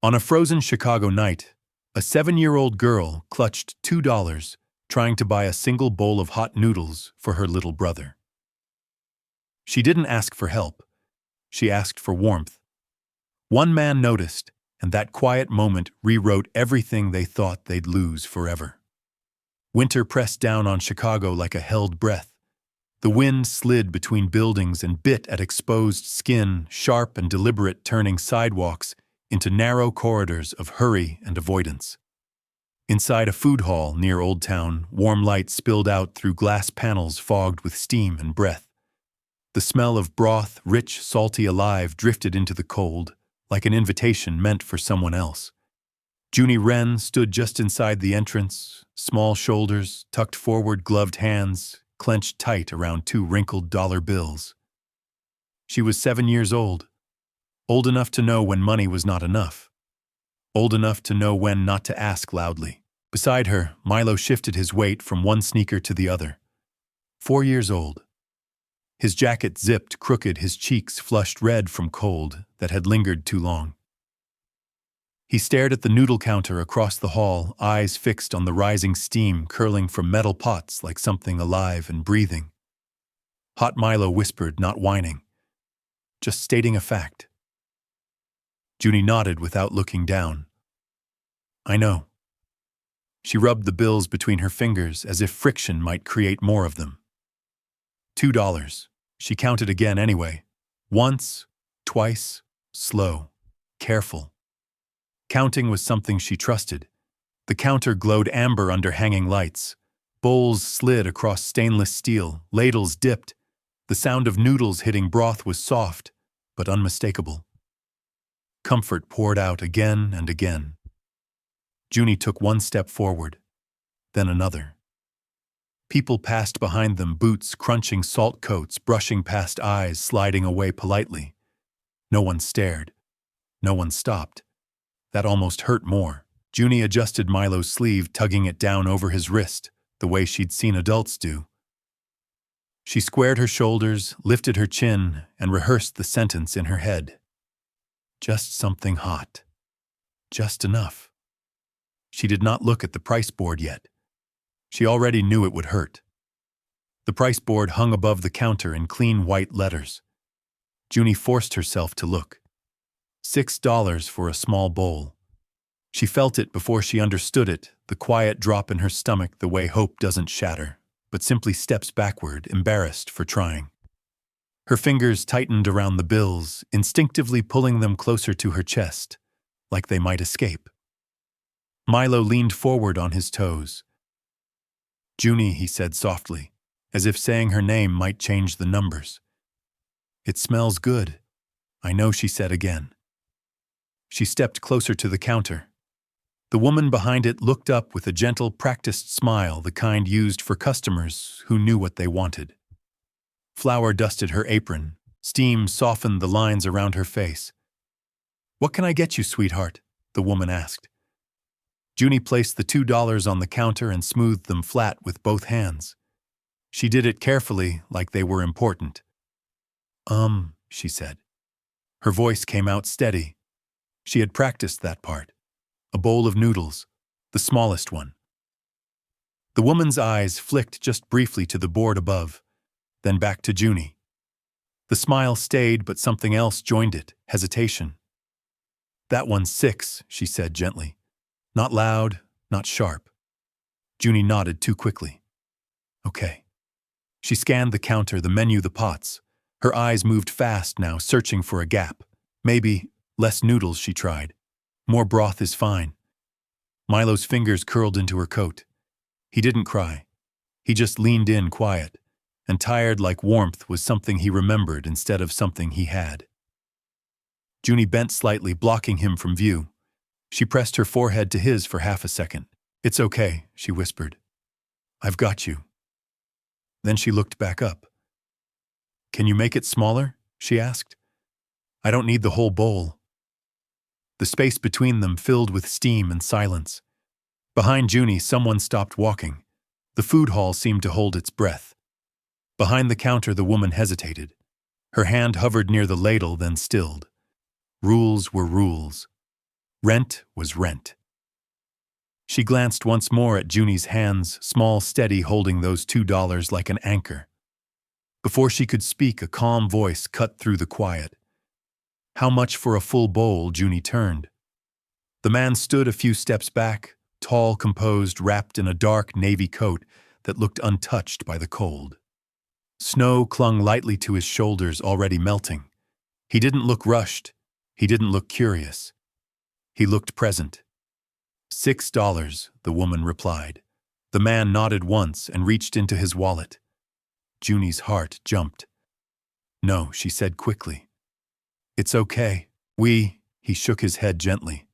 On a frozen Chicago night, a 7-year-old girl clutched $2 trying to buy a single bowl of hot noodles for her little brother. She didn't ask for help. She asked for warmth. One man noticed, and that quiet moment rewrote everything they thought they'd lose forever. Winter pressed down on Chicago like a held breath. The wind slid between buildings and bit at exposed skin, sharp and deliberate, turning sidewalks into narrow corridors of hurry and avoidance. Inside a food hall near Old Town, warm light spilled out through glass panels fogged with steam and breath. The smell of broth, rich, salty, alive, drifted into the cold, like an invitation meant for someone else. Junie Wren stood just inside the entrance, small shoulders, tucked forward, gloved hands, clenched tight around 2 wrinkled dollar bills. She was 7 years old enough to know when money was not enough, old enough to know when not to ask loudly. Beside her, Milo shifted his weight from one sneaker to the other. 4 years old. His jacket zipped crooked, his cheeks flushed red from cold that had lingered too long. He stared at the noodle counter across the hall, eyes fixed on the rising steam curling from metal pots like something alive and breathing. Hot Milo whispered, not whining, just stating a fact. Junie nodded without looking down. I know. She rubbed the bills between her fingers as if friction might create more of them. $2. She counted again anyway. Once, twice, slow, careful. Counting was something she trusted. The counter glowed amber under hanging lights. Bowls slid across stainless steel, ladles dipped. The sound of noodles hitting broth was soft, but unmistakable. Comfort poured out again and again. Junie took one step forward, then another. People passed behind them, boots crunching salt coats, brushing past eyes, sliding away politely. No one stared. No one stopped. That almost hurt more. Junie adjusted Milo's sleeve, tugging it down over his wrist, the way she'd seen adults do. She squared her shoulders, lifted her chin, and rehearsed the sentence in her head. Just something hot. Just enough. She did not look at the price board yet. She already knew it would hurt. The price board hung above the counter in clean white letters. Junie forced herself to look. $6 for a small bowl. She felt it before she understood it, the quiet drop in her stomach, the way hope doesn't shatter, but simply steps backward, embarrassed for trying. Her fingers tightened around the bills, instinctively pulling them closer to her chest, like they might escape. Milo leaned forward on his toes. Junie, he said softly, as if saying her name might change the numbers. It smells good. I know, she said again. She stepped closer to the counter. The woman behind it looked up with a gentle, practiced smile, the kind used for customers who knew what they wanted. Flour dusted her apron. Steam softened the lines around her face. What can I get you, sweetheart? The woman asked. Junie placed the $2 on the counter and smoothed them flat with both hands. She did it carefully, like they were important. She said. Her voice came out steady. She had practiced that part. A bowl of noodles, the smallest one. The woman's eyes flicked just briefly to the board above, then back to Junie. The smile stayed, but something else joined it, hesitation. That one's $6, she said gently. Not loud, not sharp. Junie nodded too quickly. Okay. She scanned the counter, the menu, the pots. Her eyes moved fast now, searching for a gap. Maybe less noodles, she tried. More broth is fine. Milo's fingers curled into her coat. He didn't cry. He just leaned in, quiet, and tired, like warmth was something he remembered instead of something he had. Junie bent slightly, blocking him from view. She pressed her forehead to his for half a second. It's okay, she whispered. I've got you. Then she looked back up. Can you make it smaller? She asked. I don't need the whole bowl. The space between them filled with steam and silence. Behind Junie, someone stopped walking. The food hall seemed to hold its breath. Behind the counter, the woman hesitated. Her hand hovered near the ladle, then stilled. Rules were rules. Rent was rent. She glanced once more at Junie's hands, small, steady, holding those $2 like an anchor. Before she could speak, a calm voice cut through the quiet. "How much for a full bowl?" Junie turned. The man stood a few steps back, tall, composed, wrapped in a dark navy coat that looked untouched by the cold. Snow clung lightly to his shoulders, already melting. He didn't look rushed. He didn't look curious. He looked present. $6, the woman replied. The man nodded once and reached into his wallet. Junie's heart jumped. "No," she said quickly. "It's okay. He shook his head gently.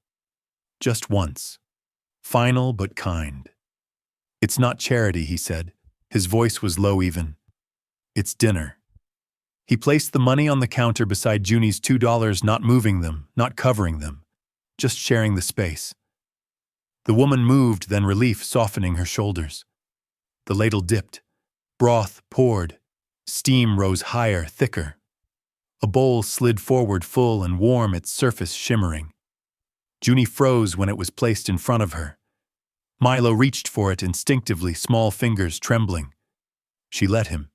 "Just once. Final but kind." "It's not charity," he said. His voice was low even. "It's dinner." He placed the money on the counter beside Junie's $2, not moving them, not covering them, just sharing the space. The woman moved, then relief softening her shoulders. The ladle dipped. Broth poured. Steam rose higher, thicker. A bowl slid forward full and warm, its surface shimmering. Junie froze when it was placed in front of her. Milo reached for it instinctively, small fingers trembling. She let him.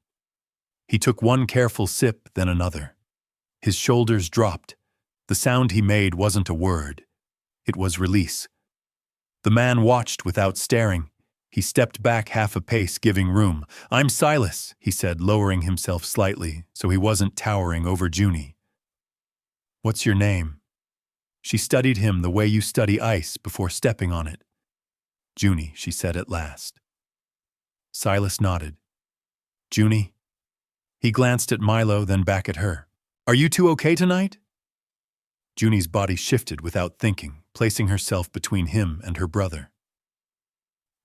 He took one careful sip, then another. His shoulders dropped. The sound he made wasn't a word. It was release. The man watched without staring. He stepped back half a pace, giving room. "I'm Silas," he said, lowering himself slightly so he wasn't towering over Junie. "What's your name?" She studied him the way you study ice before stepping on it. "Junie," she said at last. Silas nodded. "Junie?" He glanced at Milo, then back at her. "Are you two okay tonight?" Junie's body shifted without thinking, placing herself between him and her brother.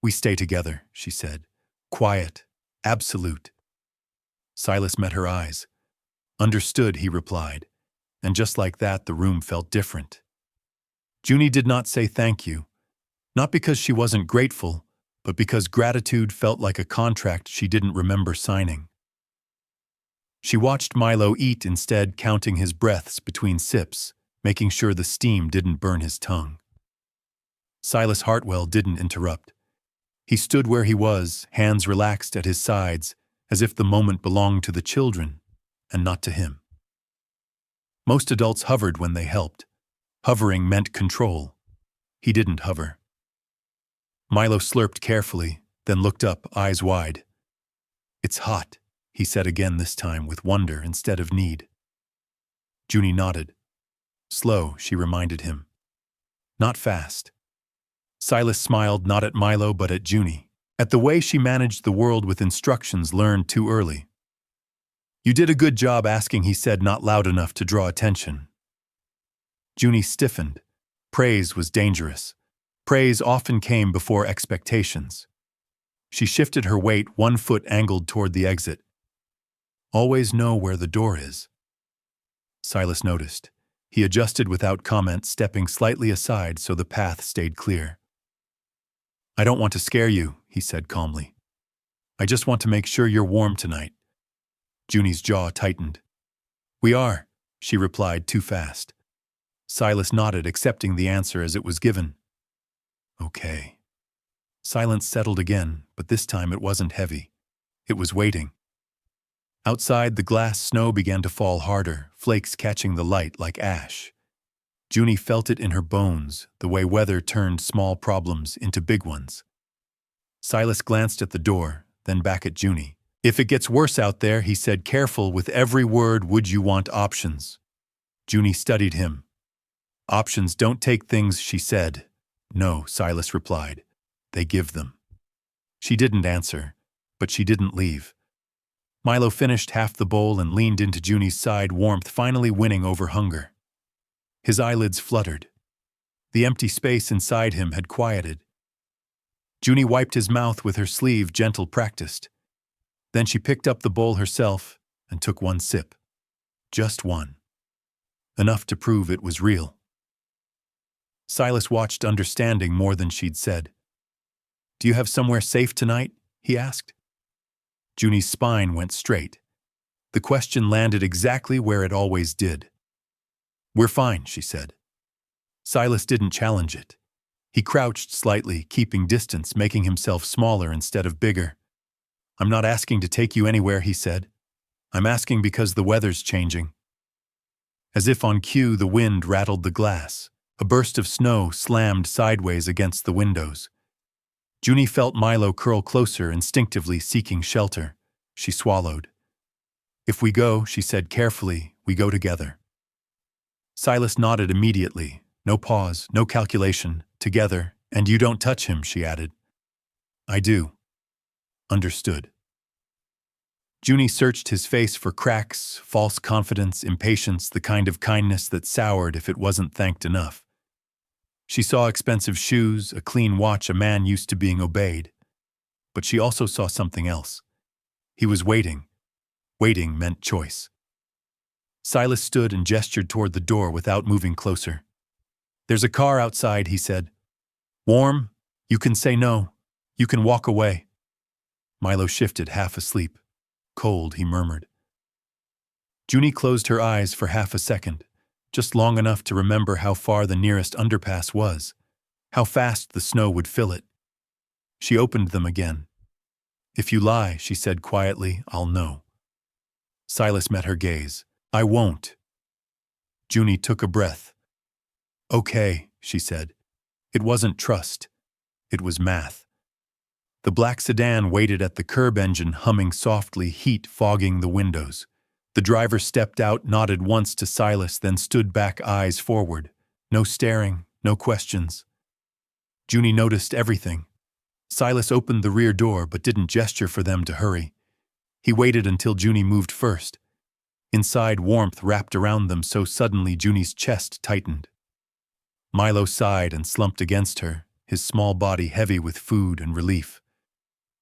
"We stay together," she said. Quiet, absolute. Silas met her eyes. "Understood," he replied. And just like that, the room felt different. Junie did not say thank you, not because she wasn't grateful, but because gratitude felt like a contract she didn't remember signing. She watched Milo eat instead, counting his breaths between sips, making sure the steam didn't burn his tongue. Silas Hartwell didn't interrupt. He stood where he was, hands relaxed at his sides, as if the moment belonged to the children and not to him. Most adults hovered when they helped. Hovering meant control. He didn't hover. Milo slurped carefully, then looked up, eyes wide. "It's hot," he said again, this time with wonder instead of need. Junie nodded. "Slow," she reminded him. "Not fast." Silas smiled, not at Milo but at Junie, at the way she managed the world with instructions learned too early. "You did a good job asking," he said, not loud enough to draw attention. Junie stiffened. Praise was dangerous. Praise often came before expectations. She shifted her weight, one foot angled toward the exit. "Always know where the door is." Silas noticed. He adjusted without comment, stepping slightly aside so the path stayed clear. "I don't want to scare you," he said calmly. "I just want to make sure you're warm tonight." Junie's jaw tightened. "We are," she replied too fast. Silas nodded, accepting the answer as it was given. "Okay." Silence settled again, but this time it wasn't heavy. It was waiting. Outside, the glass snow began to fall harder, flakes catching the light like ash. Junie felt it in her bones, the way weather turned small problems into big ones. Silas glanced at the door, then back at Junie. "If it gets worse out there," he said, careful with every word, "would you want options?" Junie studied him. "Options don't take things," she said. "No," Silas replied. "They give them." She didn't answer, but she didn't leave. Milo finished half the bowl and leaned into Junie's side, warmth finally winning over hunger. His eyelids fluttered. The empty space inside him had quieted. Junie wiped his mouth with her sleeve, gentle, practiced. Then she picked up the bowl herself and took one sip. Just one. Enough to prove it was real. Silas watched, understanding more than she'd said. "Do you have somewhere safe tonight?" he asked. Junie's spine went straight. The question landed exactly where it always did. "We're fine," she said. Silas didn't challenge it. He crouched slightly, keeping distance, making himself smaller instead of bigger. "I'm not asking to take you anywhere," he said. "I'm asking because the weather's changing." As if on cue, the wind rattled the glass. A burst of snow slammed sideways against the windows. Junie felt Milo curl closer, instinctively seeking shelter. She swallowed. "If we go," she said carefully, "we go together." Silas nodded immediately. No pause, no calculation. "Together, and you don't touch him," she added. "I do." "Understood." Junie searched his face for cracks, false confidence, impatience, the kind of kindness that soured if it wasn't thanked enough. She saw expensive shoes, a clean watch, a man used to being obeyed. But she also saw something else. He was waiting. Waiting meant choice. Silas stood and gestured toward the door without moving closer. "There's a car outside," he said. "Warm? You can say no. You can walk away." Milo shifted, half asleep. "Cold," he murmured. Junie closed her eyes for half a second, just long enough to remember how far the nearest underpass was, how fast the snow would fill it. She opened them again. "If you lie," she said quietly, "I'll know." Silas met her gaze. "I won't." Junie took a breath. "Okay," she said. It wasn't trust. It was math. The black sedan waited at the curb, engine humming softly, heat fogging the windows. The driver stepped out, nodded once to Silas, then stood back, eyes forward. No staring, no questions. Junie noticed everything. Silas opened the rear door but didn't gesture for them to hurry. He waited until Junie moved first. Inside, warmth wrapped around them so suddenly Junie's chest tightened. Milo sighed and slumped against her, his small body heavy with food and relief.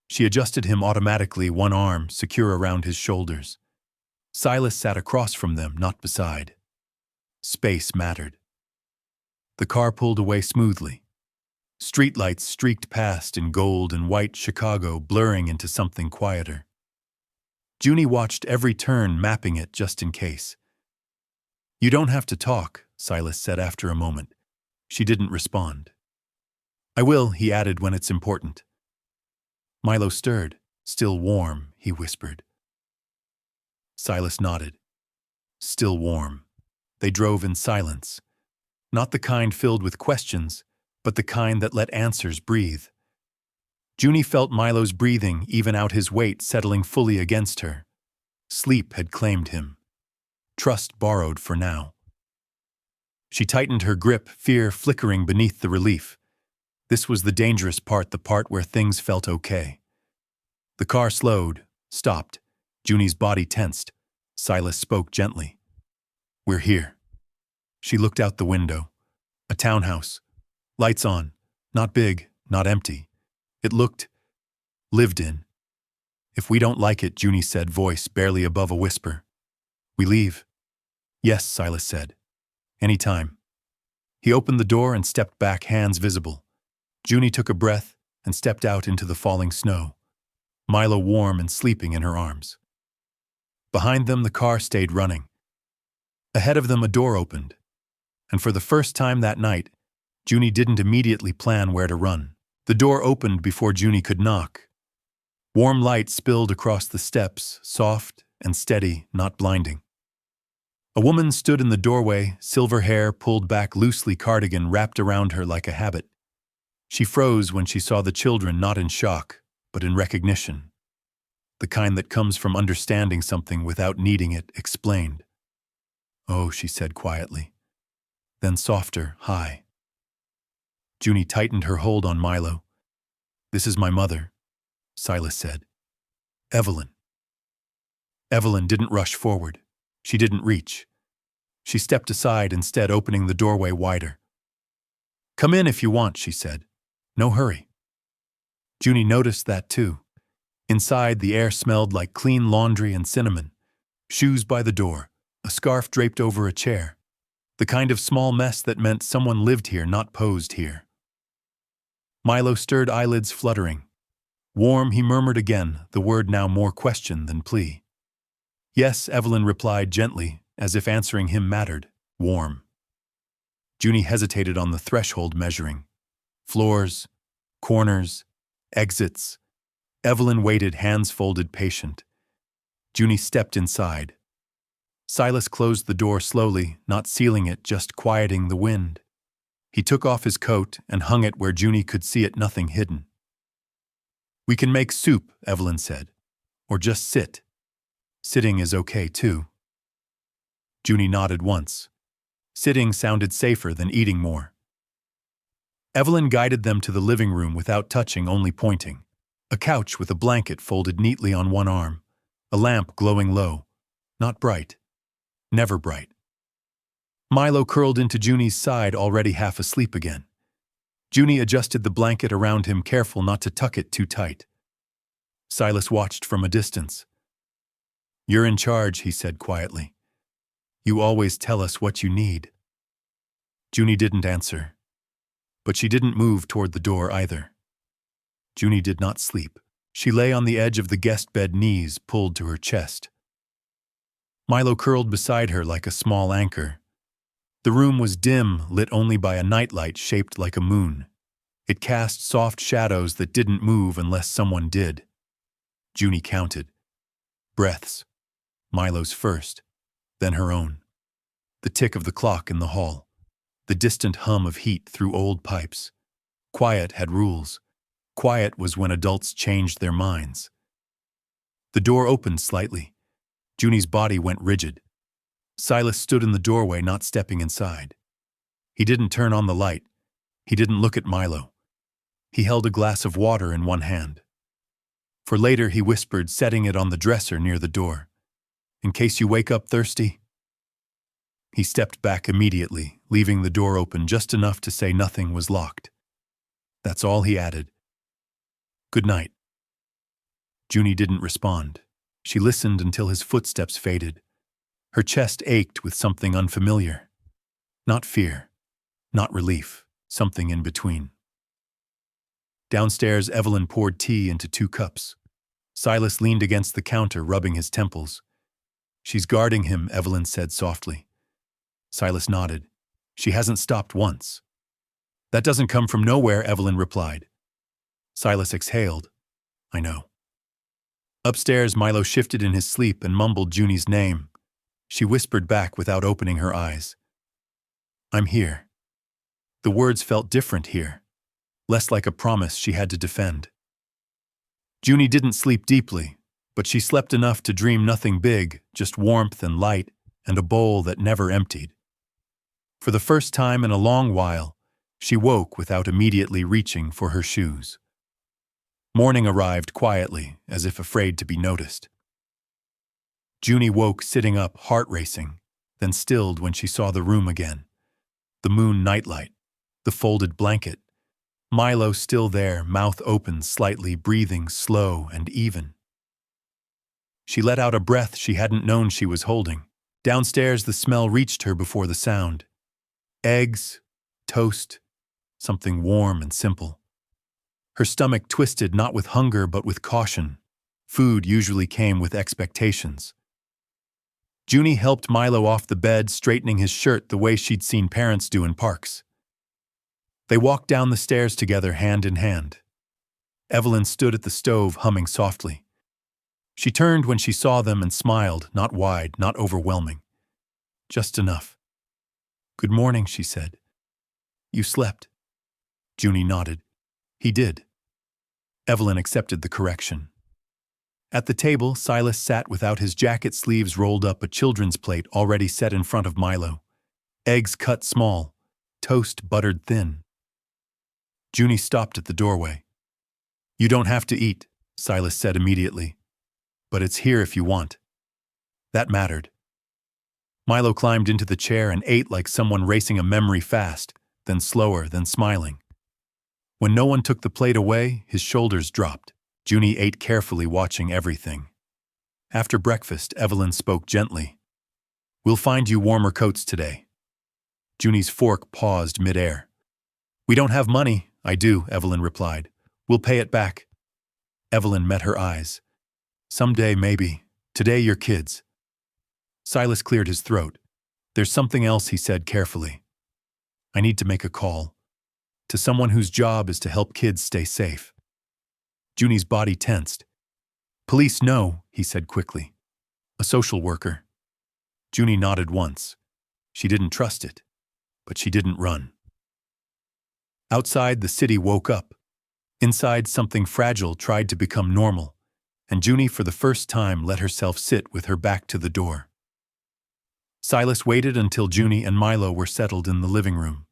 She adjusted him automatically, one arm secure around his shoulders. Silas sat across from them, not beside. Space mattered. The car pulled away smoothly. Streetlights streaked past in gold and white, Chicago blurring into something quieter. Junie watched every turn, mapping it just in case. "You don't have to talk," Silas said after a moment. She didn't respond. "I will," he added, "when it's important." Milo stirred. "Still warm," he whispered. Silas nodded. Still warm. They drove in silence. Not the kind filled with questions, but the kind that let answers breathe. Junie felt Milo's breathing, even out his weight, settling fully against her. Sleep had claimed him. Trust borrowed for now. She tightened her grip, fear flickering beneath the relief. This was the dangerous part, the part where things felt okay. The car slowed, stopped. Junie's body tensed. Silas spoke gently. "We're here." She looked out the window. A townhouse. Lights on. Not big, not empty. It looked lived in. "If we don't like it," Junie said, voice barely above a whisper. "We leave." "Yes," Silas said. "Anytime." He opened the door and stepped back, hands visible. Junie took a breath and stepped out into the falling snow. Milo warm and sleeping in her arms. Behind them, the car stayed running. Ahead of them, a door opened. And for the first time that night, Junie didn't immediately plan where to run. The door opened before Junie could knock. Warm light spilled across the steps, soft and steady, not blinding. A woman stood in the doorway, silver hair pulled back loosely, cardigan wrapped around her like a habit. She froze when she saw the children, not in shock, but in recognition. The kind that comes from understanding something without needing it explained. "Oh," she said quietly. Then softer, high. Junie tightened her hold on Milo. "This is my mother," Silas said. "Evelyn." Evelyn didn't rush forward. She didn't reach. She stepped aside, instead opening the doorway wider. "Come in if you want," she said. "No hurry." Junie noticed that too. Inside, the air smelled like clean laundry and cinnamon. Shoes by the door, a scarf draped over a chair. The kind of small mess that meant someone lived here, not posed here. Milo stirred, eyelids fluttering. "Warm," he murmured again, the word now more question than plea. "Yes," Evelyn replied gently, as if answering him mattered. "Warm." Junie hesitated on the threshold, measuring. Floors, corners, exits. Evelyn waited, hands folded, patient. Junie stepped inside. Silas closed the door slowly, not sealing it, just quieting the wind. He took off his coat and hung it where Junie could see it, nothing hidden. "We can make soup," Evelyn said. "Or just sit. Sitting is okay, too." Junie nodded once. Sitting sounded safer than eating more. Evelyn guided them to the living room without touching, only pointing. A couch with a blanket folded neatly on one arm. A lamp glowing low. Not bright. Never bright. Milo curled into Junie's side, already half asleep again. Junie adjusted the blanket around him, careful not to tuck it too tight. Silas watched from a distance. "You're in charge," he said quietly. "You always tell us what you need." Junie didn't answer. But she didn't move toward the door either. Junie did not sleep. She lay on the edge of the guest bed, knees pulled to her chest. Milo curled beside her like a small anchor. The room was dim, lit only by a nightlight shaped like a moon. It cast soft shadows that didn't move unless someone did. Junie counted. Breaths. Milo's first, then her own. The tick of the clock in the hall. The distant hum of heat through old pipes. Quiet had rules. Quiet was when adults changed their minds. The door opened slightly. Junie's body went rigid. Silas stood in the doorway, not stepping inside. He didn't turn on the light. He didn't look at Milo. He held a glass of water in one hand. For later, he whispered, setting it on the dresser near the door. "In case you wake up thirsty." He stepped back immediately, leaving the door open just enough to say nothing was locked. That's all he added. "Good night." Junie didn't respond. She listened until his footsteps faded. Her chest ached with something unfamiliar. Not fear, not relief, something in between. Downstairs, Evelyn poured tea into 2 cups. Silas leaned against the counter, rubbing his temples. "She's guarding him," Evelyn said softly. Silas nodded. "She hasn't stopped once." "That doesn't come from nowhere," Evelyn replied. Silas exhaled. "I know." Upstairs, Milo shifted in his sleep and mumbled Junie's name. She whispered back without opening her eyes. "I'm here." The words felt different here, less like a promise she had to defend. Junie didn't sleep deeply, but she slept enough to dream nothing big, just warmth and light and a bowl that never emptied. For the first time in a long while, she woke without immediately reaching for her shoes. Morning arrived quietly, as if afraid to be noticed. Junie woke sitting up, heart racing, then stilled when she saw the room again. The moon nightlight, the folded blanket. Milo still there, mouth open slightly, breathing slow and even. She let out a breath she hadn't known she was holding. Downstairs, the smell reached her before the sound. Eggs, toast, something warm and simple. Her stomach twisted, not with hunger but with caution. Food usually came with expectations. Junie helped Milo off the bed, straightening his shirt the way she'd seen parents do in parks. They walked down the stairs together, hand in hand. Evelyn stood at the stove, humming softly. She turned when she saw them and smiled, not wide, not overwhelming. Just enough. "Good morning," she said. "You slept?" Junie nodded. He did. Evelyn accepted the correction. At the table, Silas sat without his jacket sleeves rolled up, a children's plate already set in front of Milo. Eggs cut small, toast buttered thin. Junie stopped at the doorway. "You don't have to eat," Silas said immediately. "But it's here if you want." That mattered. Milo climbed into the chair and ate like someone racing a memory fast, then slower, then smiling. When no one took the plate away, his shoulders dropped. Junie ate carefully, watching everything. After breakfast, Evelyn spoke gently. "We'll find you warmer coats today." Junie's fork paused midair. "We don't have money." "I do," Evelyn replied. "We'll pay it back." Evelyn met her eyes. "Someday, maybe. Today, you're kids." Silas cleared his throat. "There's something else," he said carefully. I need to make a call. To someone whose job is to help kids stay safe. Junie's body tensed. Police, no, he said quickly. A social worker. Junie nodded once. She didn't trust it, but she didn't run. Outside, the city woke up. Inside, something fragile tried to become normal, and Junie for the first time let herself sit with her back to the door. Silas waited until Junie and Milo were settled in the living room.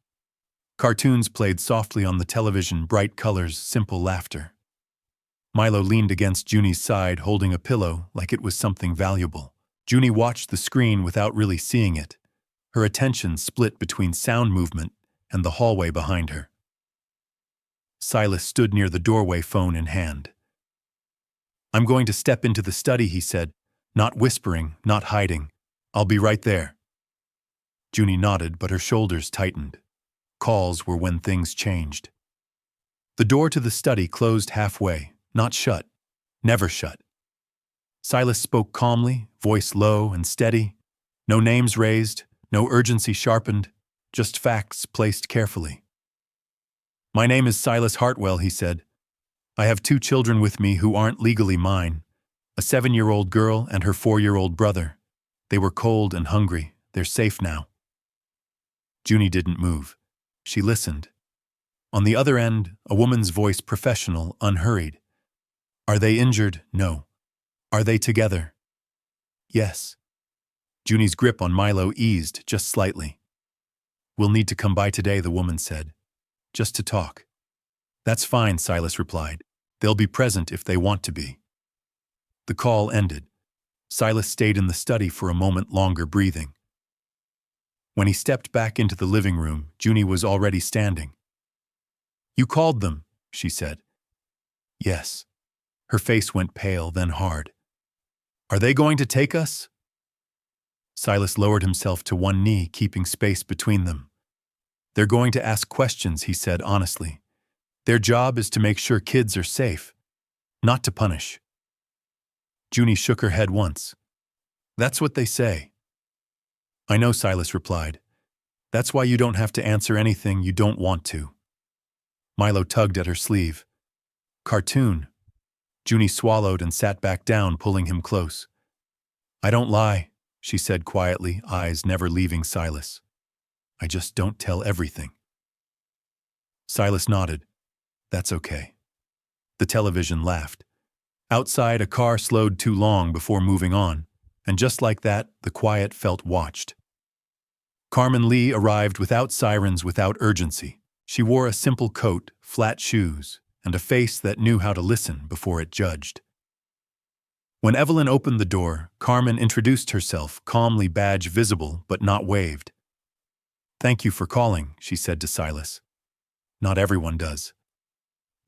Cartoons played softly on the television, bright colors, simple laughter. Milo leaned against Junie's side, holding a pillow like it was something valuable. Junie watched the screen without really seeing it, her attention split between sound movement and the hallway behind her. Silas stood near the doorway, phone in hand. I'm going to step into the study, he said, not whispering, not hiding. I'll be right there. Junie nodded, but her shoulders tightened. Calls were when things changed. The door to the study closed halfway, not shut, never shut. Silas spoke calmly, voice low and steady. No names raised, no urgency sharpened, just facts placed carefully. My name is Silas Hartwell, he said. I have 2 children with me who aren't legally mine, a 7-year-old girl and her 4-year-old brother. They were cold and hungry. They're safe now. Junie didn't move. She listened. On the other end, a woman's voice, professional, unhurried. Are they injured? No. Are they together? Yes. Junie's grip on Milo eased just slightly. We'll need to come by today, the woman said. Just to talk. That's fine, Silas replied. They'll be present if they want to be. The call ended. Silas stayed in the study for a moment longer, breathing. When he stepped back into the living room, Junie was already standing. You called them, she said. Yes. Her face went pale, then hard. Are they going to take us? Silas lowered himself to one knee, keeping space between them. They're going to ask questions, he said honestly. Their job is to make sure kids are safe, not to punish. Junie shook her head once. That's what they say. I know, Silas replied. That's why you don't have to answer anything you don't want to. Milo tugged at her sleeve. Cartoon. Junie swallowed and sat back down, pulling him close. I don't lie, she said quietly, eyes never leaving Silas. I just don't tell everything. Silas nodded. That's okay. The television laughed. Outside, a car slowed too long before moving on, and just like that, the quiet felt watched. Carmen Lee arrived without sirens, without urgency. She wore a simple coat, flat shoes, and a face that knew how to listen before it judged. When Evelyn opened the door, Carmen introduced herself, calmly, badge visible but not waved. Thank you for calling, she said to Silas. Not everyone does.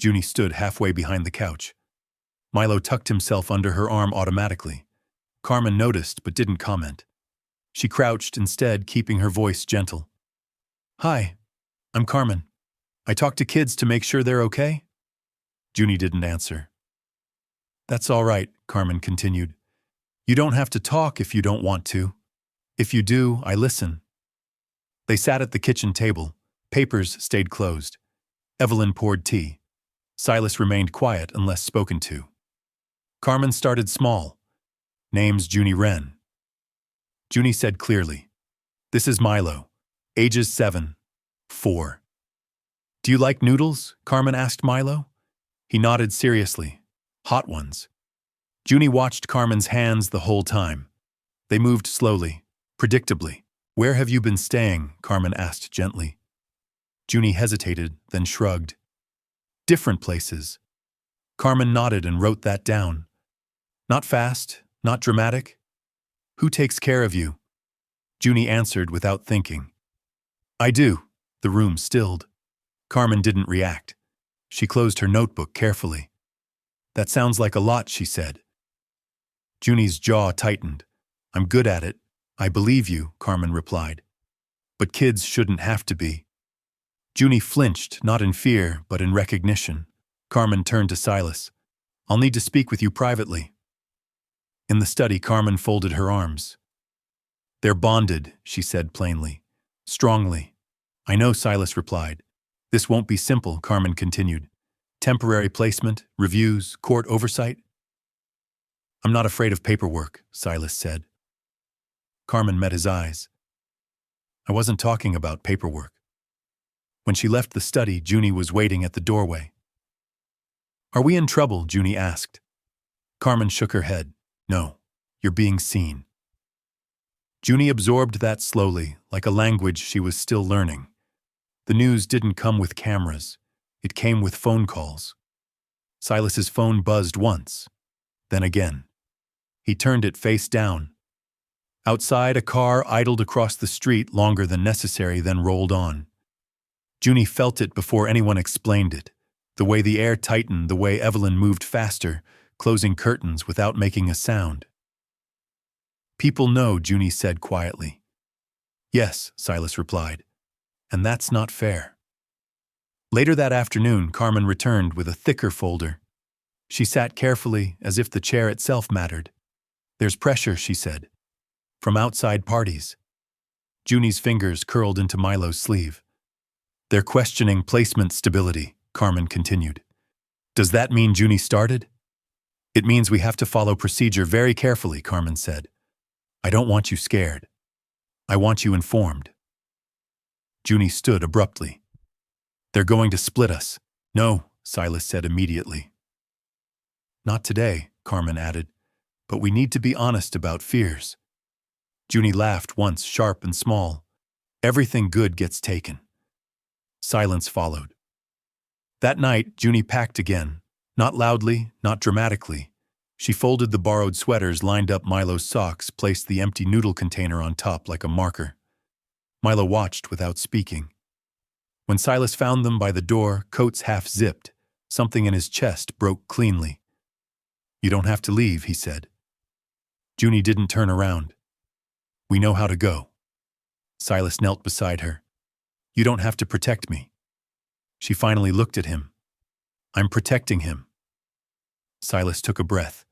Junie stood halfway behind the couch. Milo tucked himself under her arm automatically. Carmen noticed but didn't comment. She crouched instead, keeping her voice gentle. Hi, I'm Carmen. I talk to kids to make sure they're okay? Junie didn't answer. That's all right, Carmen continued. You don't have to talk if you don't want to. If you do, I listen. They sat at the kitchen table. Papers stayed closed. Evelyn poured tea. Silas remained quiet unless spoken to. Carmen started small. Name's Junie Wren. Junie said clearly, This is Milo. Ages 7, 4. Do you like noodles? Carmen asked Milo. He nodded seriously. Hot ones. Junie watched Carmen's hands the whole time. They moved slowly, predictably. Where have you been staying? Carmen asked gently. Junie hesitated, then shrugged. Different places. Carmen nodded and wrote that down. Not fast, not dramatic. Who takes care of you? Junie answered without thinking. I do. The room stilled. Carmen didn't react. She closed her notebook carefully. That sounds like a lot, she said. Junie's jaw tightened. I'm good at it. I believe you, Carmen replied. But kids shouldn't have to be. Junie flinched, not in fear, but in recognition. Carmen turned to Silas. I'll need to speak with you privately. In the study, Carmen folded her arms. They're bonded, she said plainly, strongly. I know, Silas replied. This won't be simple, Carmen continued. Temporary placement, reviews, court oversight? I'm not afraid of paperwork, Silas said. Carmen met his eyes. I wasn't talking about paperwork. When she left the study, Junie was waiting at the doorway. Are we in trouble? Junie asked. Carmen shook her head. No, you're being seen. Junie absorbed that slowly, like a language she was still learning. The news didn't come with cameras. It came with phone calls. Silas's phone buzzed once, then again. He turned it face down. Outside, a car idled across the street longer than necessary, then rolled on. Junie felt it before anyone explained it. The way the air tightened, the way Evelyn moved faster, closing curtains without making a sound. People know, Junie said quietly. Yes, Silas replied. And that's not fair. Later that afternoon, Carmen returned with a thicker folder. She sat carefully, as if the chair itself mattered. There's pressure, she said. From outside parties. Junie's fingers curled into Milo's sleeve. They're questioning placement stability, Carmen continued. Does that mean Junie started? It means we have to follow procedure very carefully, Carmen said. I don't want you scared. I want you informed. Junie stood abruptly. They're going to split us. No, Silas said immediately. Not today, Carmen added, but we need to be honest about fears. Junie laughed once, sharp and small. Everything good gets taken. Silence followed. That night, Junie packed again, not loudly, not dramatically. She folded the borrowed sweaters, lined up Milo's socks, placed the empty noodle container on top like a marker. Milo watched without speaking. When Silas found them by the door, coats half-zipped, something in his chest broke cleanly. You don't have to leave, he said. Junie didn't turn around. We know how to go. Silas knelt beside her. You don't have to protect me. She finally looked at him. I'm protecting him. Silas took a breath.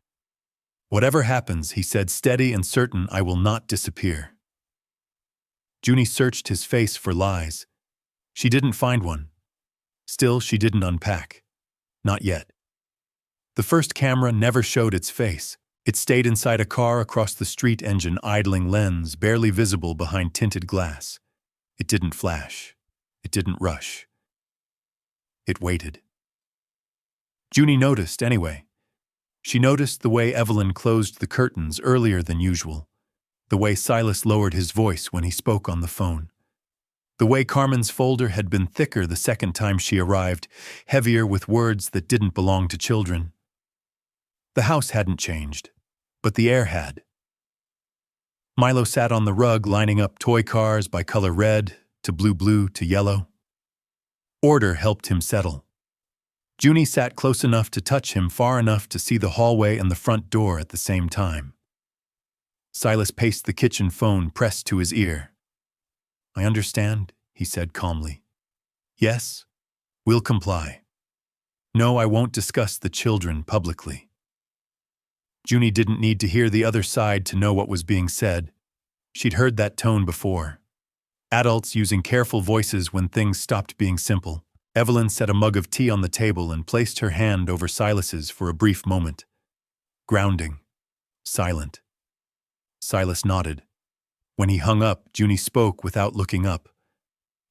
Whatever happens, he said, steady and certain, I will not disappear. Junie searched his face for lies. She didn't find one. Still, she didn't unpack. Not yet. The first camera never showed its face. It stayed inside a car across the street, engine idling, lens barely visible behind tinted glass. It didn't flash. It didn't rush. It waited. Junie noticed anyway. She noticed the way Evelyn closed the curtains earlier than usual, the way Silas lowered his voice when he spoke on the phone, the way Carmen's folder had been thicker the second time she arrived, heavier with words that didn't belong to children. The house hadn't changed, but the air had. Milo sat on the rug, lining up toy cars by color red to blue to yellow. Order helped him settle. Junie sat close enough to touch him, far enough to see the hallway and the front door at the same time. Silas paced the kitchen, phone pressed to his ear. I understand, he said calmly. Yes, we'll comply. No, I won't discuss the children publicly. Junie didn't need to hear the other side to know what was being said. She'd heard that tone before. Adults using careful voices when things stopped being simple. Evelyn set a mug of tea on the table and placed her hand over Silas's for a brief moment. Grounding. Silent. Silas nodded. When he hung up, Junie spoke without looking up.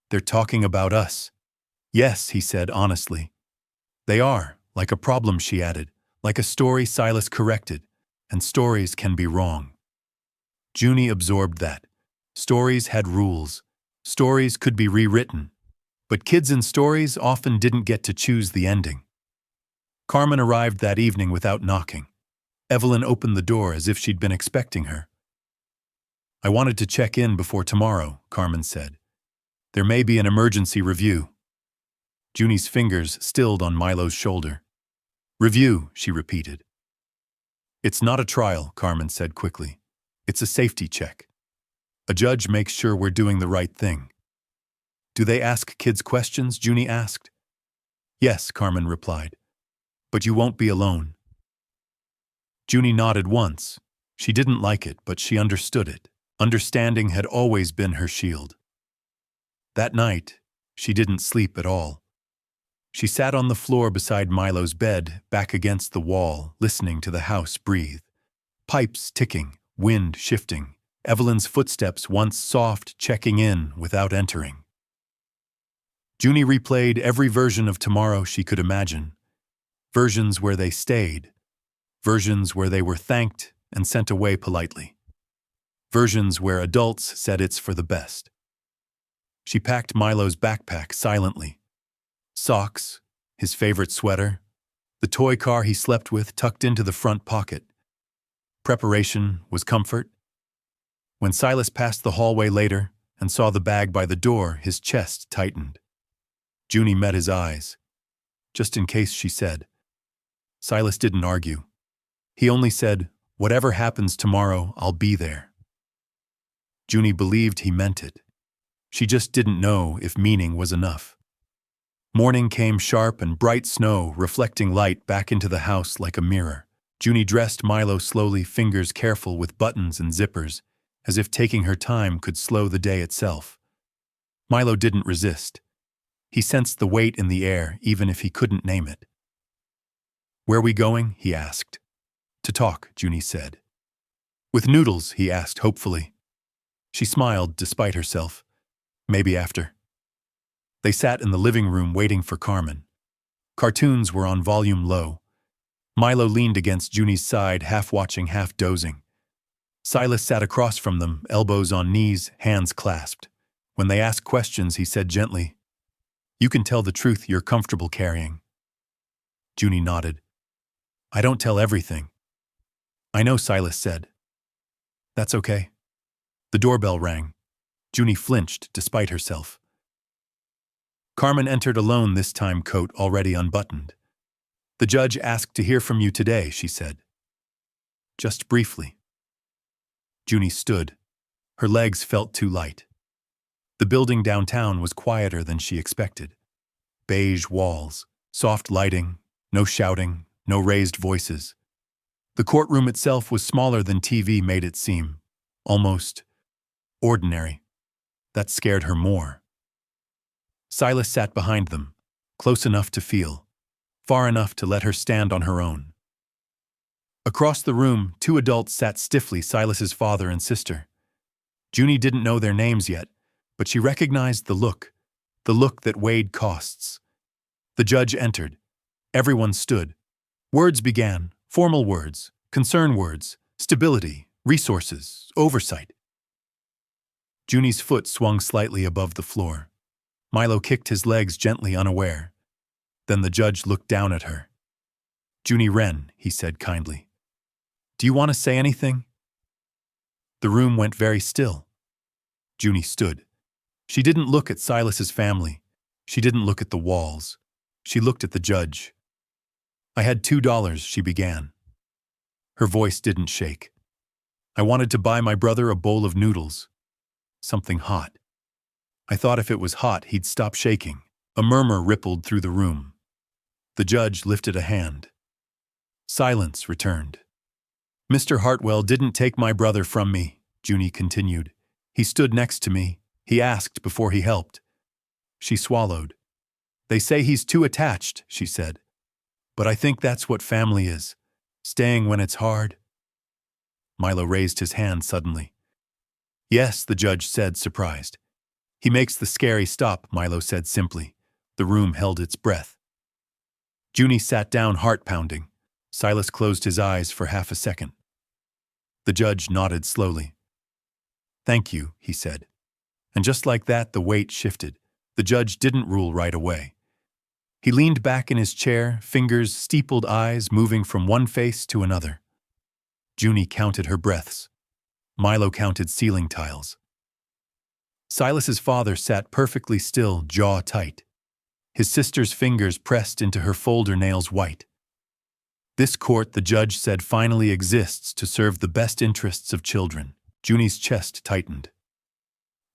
They're talking about us. Yes, he said honestly. They are, like a problem, she added, like a story Silas corrected, and stories can be wrong. Junie absorbed that. Stories had rules. Stories could be rewritten. But kids in stories often didn't get to choose the ending. Carmen arrived that evening without knocking. Evelyn opened the door as if she'd been expecting her. I wanted to check in before tomorrow, Carmen said. There may be an emergency review. Junie's fingers stilled on Milo's shoulder. Review, she repeated. It's not a trial, Carmen said quickly. It's a safety check. A judge makes sure we're doing the right thing. Do they ask kids questions? Junie asked. Yes, Carmen replied. But you won't be alone. Junie nodded once. She didn't like it, but she understood it. Understanding had always been her shield. That night, she didn't sleep at all. She sat on the floor beside Milo's bed, back against the wall, listening to the house breathe. Pipes ticking, wind shifting, Evelyn's footsteps once soft checking in without entering. Junie replayed every version of tomorrow she could imagine. Versions where they stayed. Versions where they were thanked and sent away politely. Versions where adults said it's for the best. She packed Milo's backpack silently. Socks, his favorite sweater, the toy car he slept with tucked into the front pocket. Preparation was comfort. When Silas passed the hallway later and saw the bag by the door, his chest tightened. Junie met his eyes. Just in case, she said. Silas didn't argue. He only said, "Whatever happens tomorrow, I'll be there." Junie believed he meant it. She just didn't know if meaning was enough. Morning came sharp and bright snow, reflecting light back into the house like a mirror. Junie dressed Milo slowly, fingers careful with buttons and zippers, as if taking her time could slow the day itself. Milo didn't resist. He sensed the weight in the air, even if he couldn't name it. "Where are we going?" he asked. "To talk," Junie said. "With Noodles?" he asked hopefully. She smiled despite herself. "Maybe after." They sat in the living room waiting for Carmen. Cartoons were on volume low. Milo leaned against Junie's side, half watching, half dozing. Silas sat across from them, elbows on knees, hands clasped. When they asked questions, he said gently, "You can tell the truth you're comfortable carrying." Junie nodded. "I don't tell everything." "I know," Silas said. "That's okay." The doorbell rang. Junie flinched despite herself. Carmen entered alone this time, coat already unbuttoned. "The judge asked to hear from you today," she said. "Just briefly." Junie stood. Her legs felt too light. The building downtown was quieter than she expected. Beige walls, soft lighting, no shouting, no raised voices. The courtroom itself was smaller than TV made it seem. Almost ordinary. That scared her more. Silas sat behind them, close enough to feel, far enough to let her stand on her own. Across the room, two adults sat stiffly, Silas's father and sister. Junie didn't know their names yet, but she recognized the look that weighed costs. The judge entered. Everyone stood. Words began, formal words, concern words, stability, resources, oversight. Junie's foot swung slightly above the floor. Milo kicked his legs gently, unaware. Then the judge looked down at her. "Junie Wren," he said kindly. "Do you want to say anything?" The room went very still. Junie stood. She didn't look at Silas's family. She didn't look at the walls. She looked at the judge. "I had $2, she began. Her voice didn't shake. "I wanted to buy my brother a bowl of noodles. Something hot. I thought if it was hot, he'd stop shaking." A murmur rippled through the room. The judge lifted a hand. Silence returned. "Mr. Hartwell didn't take my brother from me," Junie continued. "He stood next to me. He asked before he helped." She swallowed. "They say he's too attached," she said. "But I think that's what family is. Staying when it's hard." Milo raised his hand suddenly. "Yes," the judge said, surprised. "He makes the scary stop," Milo said simply. The room held its breath. Junie sat down, heart pounding. Silas closed his eyes for half a second. The judge nodded slowly. "Thank you," he said. And just like that, the weight shifted. The judge didn't rule right away. He leaned back in his chair, fingers, steepled eyes moving from one face to another. Junie counted her breaths. Milo counted ceiling tiles. Silas's father sat perfectly still, jaw tight. His sister's fingers pressed into her folder, nails white. This court, the judge said, finally exists to serve the best interests of children. Junie's chest tightened.